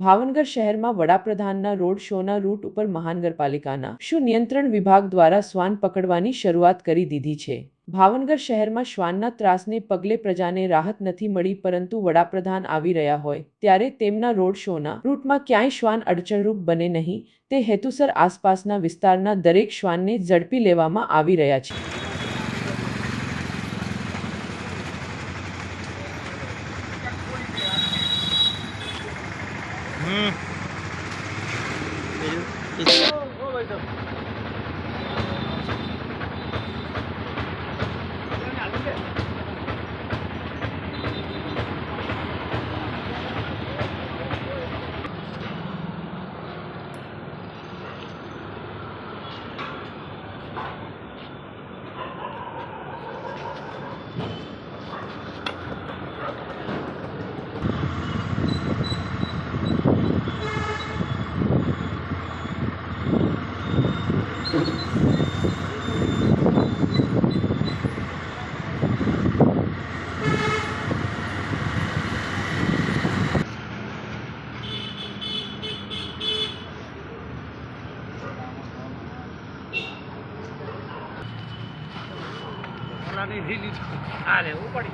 ભાવનગર શહેરમાં વડાપ્રધાનના રોડ શોના રૂટ ઉપર મહાનગરપાલિકાના પશુ નિયંત્રણ વિભાગ દ્વારા શ્વાન પકડવાની શરૂઆત કરી દીધી છે। ભાવનગર શહેરમાં શ્વાનના ત્રાસને પગલે પ્રજાને રાહત નથી મળી, પરંતુ વડાપ્રધાન આવી રહ્યા હોય ત્યારે તેમના રોડ શોના રૂટમાં ક્યાંય શ્વાન અડચણરૂપ બને નહીં તે હેતુસર આસપાસના વિસ્તારના દરેક શ્વાનને ઝડપી લેવામાં આવી રહ્યા છે। नहीं ली, आ ले वो पड़ी।